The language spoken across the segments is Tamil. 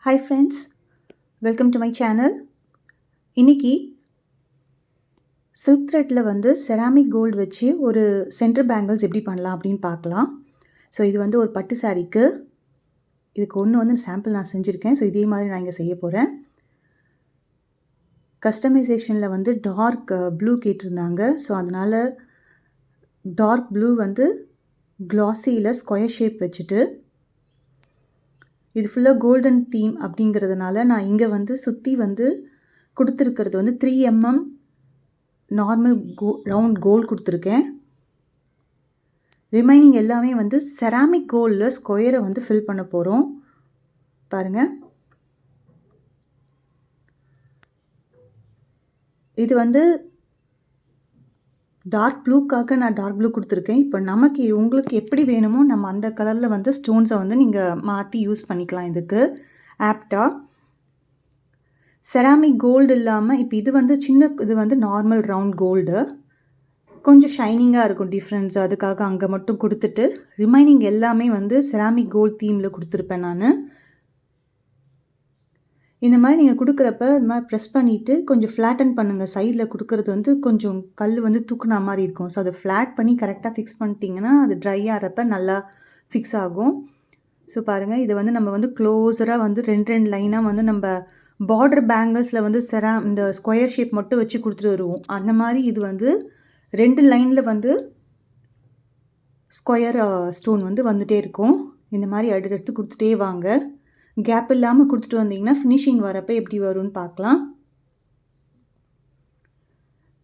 Hi friends, welcome to my channel. இன்னைக்கு சில்க் த்ரெட்டில் வந்து செராமிக் கோல்டு வச்சு ஒரு சென்டர் பேங்கிள்ஸ் எப்படி பண்ணலாம் அப்படின்னு பார்க்கலாம். ஸோ இது வந்து ஒரு பட்டு சாரீக்கு இதுக்கு ஒன்று வந்து சாம்பிள் நான் செஞ்சுருக்கேன். ஸோ இதே மாதிரி நான் இங்கே செய்ய போகிறேன். கஸ்டமைசேஷனில் வந்து டார்க் ப்ளூ கேட்டிருந்தாங்க. ஸோ அதனால் டார்க் ப்ளூ வந்து க்ளாஸியில் ஸ்கொயர் ஷேப் வச்சுட்டு இது ஃபுல்லாக கோல்டன் தீம் அப்படிங்கிறதுனால நான் இங்கே வந்து சுற்றி வந்து கொடுத்துருக்கிறது வந்து 3 mm நார்மல் ரவுண்ட் கோல்டு கொடுத்துருக்கேன். ரிமைனிங் எல்லாமே வந்து செராமிக் கோல்டில் ஸ்கொயரை வந்து ஃபில் பண்ண போகிறோம். பாருங்கள், இது வந்து டார்க் ப்ளூக்காக நான் டார்க் ப்ளூ கொடுத்துருக்கேன். இப்போ நமக்கு உங்களுக்கு எப்படி வேணுமோ நம்ம அந்த கலரில் வந்து ஸ்டோன்ஸை வந்து நீங்கள் மாற்றி யூஸ் பண்ணிக்கலாம். இதுக்கு ஆப்டாக செராமிக் கோல்டு இல்லாமல் இப்போ இது வந்து இது வந்து நார்மல் ரவுண்ட் கோல்டு, கொஞ்சம் ஷைனிங்காக இருக்கும் டிஃப்ரென்ஸ். அதுக்காக அங்கே மட்டும் கொடுத்துட்டு ரிமைனிங் எல்லாமே வந்து செராமிக் கோல்டு தீமில் கொடுத்துருப்பேன் நான். இந்த மாதிரி நீங்கள் கொடுக்குறப்ப இது மாதிரி ப்ரெஸ் பண்ணிவிட்டு கொஞ்சம் ஃப்ளாட்டன் பண்ணுங்கள். சைடில் கொடுக்குறது வந்து கொஞ்சம் கல் வந்து தூக்குனா மாதிரி இருக்கும். ஸோ அதை ஃப்ளாட் பண்ணி கரெக்டாக ஃபிக்ஸ் பண்ணிட்டீங்கன்னா அது ட்ரை ஆகிறப்ப நல்லா ஃபிக்ஸ் ஆகும். ஸோ பாருங்கள், இதை வந்து நம்ம வந்து க்ளோஸராக வந்து ரெண்டு லைனாக வந்து நம்ம பார்டர் பேங்கிள்ஸில் வந்து இந்த ஸ்கொயர் ஷேப் மட்டும் வச்சு கொடுத்துட்டு வருவோம். அந்த மாதிரி இது வந்து 2 லைனில் வந்து ஸ்கொயர் ஸ்டோன் வந்து வந்துகிட்டே இருக்கும். இந்த மாதிரி அடுத்தடுத்து கொடுத்துட்டே வாங்க. கேப் இல்லாமல் கொடுத்துட்டு வந்தீங்கன்னா ஃபினிஷிங் வரப்போ எப்படி வரும்னு பார்க்கலாம்.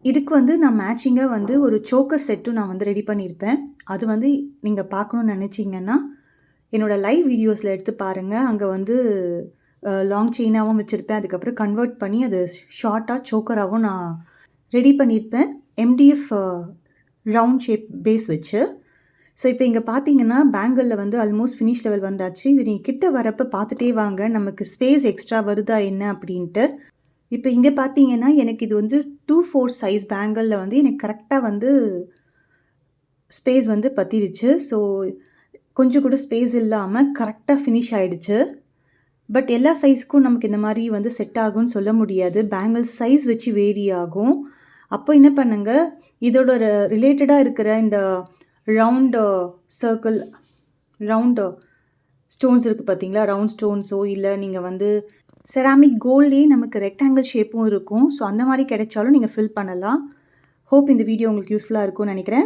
இதுக்கு வந்து நான் மேட்சிங்காக வந்து ஒரு சோக்கர் செட்டும் நான் வந்து ரெடி பண்ணியிருப்பேன். அது வந்து நீங்கள் பார்க்கணுன்னு நினச்சிங்கன்னா என்னோடய லைவ் வீடியோஸில் எடுத்து பாருங்கள். அங்கே வந்து லாங் செயினாகவும் வச்சுருப்பேன். அதுக்கப்புறம் கன்வெர்ட் பண்ணி அது ஷார்ட்டாக சோக்கராகவும் நான் ரெடி பண்ணியிருப்பேன். MDF ரவுண்ட் ஷேப் பேஸ் வச்சு. ஸோ இப்போ இங்கே பார்த்தீங்கன்னா பேங்கிளில் வந்து ஆல்மோஸ்ட் ஃபினிஷ் லெவல் வந்தாச்சு. இது நீங்கள் கிட்ட வரப்போ பார்த்துட்டே வாங்க, நமக்கு ஸ்பேஸ் எக்ஸ்ட்ரா வருதா என்ன அப்படின்ட்டு. இப்போ இங்கே பார்த்தீங்கன்னா எனக்கு இது வந்து 2/4 சைஸ் பேங்கிளில் வந்து எனக்கு கரெக்டாக வந்து ஸ்பேஸ் வந்து பற்றிடுச்சு. ஸோ கொஞ்சம் கூட ஸ்பேஸ் இல்லாமல் கரெக்டாக ஃபினிஷ் ஆகிடுச்சு. பட் எல்லா சைஸ்க்கும் நமக்கு இந்த மாதிரி வந்து செட் ஆகும்னு சொல்ல முடியாது. பேங்கிள் சைஸ் வச்சு வேரி ஆகும். அப்போ என்ன பண்ணுங்கள், இதோட ரிலேட்டடாக இருக்கிற இந்த ரவுண்டு சர்க்கிள் ரவுண்டு ஸ்டோன்ஸ் இருக்குது பார்த்தீங்களா, ரவுண்ட் ஸ்டோன்ஸோ இல்லை நீங்கள் வந்து செராமிக் கோல்ட்லேயே நமக்கு ரெக்டாங்கிள் ஷேப்பும் இருக்கும். ஸோ அந்த மாதிரி கிடைச்சாலும் நீங்கள் ஃபில் பண்ணலாம். ஹோப் இந்த வீடியோ உங்களுக்கு யூஸ்ஃபுல்லாக இருக்கும்னு நினைக்கிறேன்.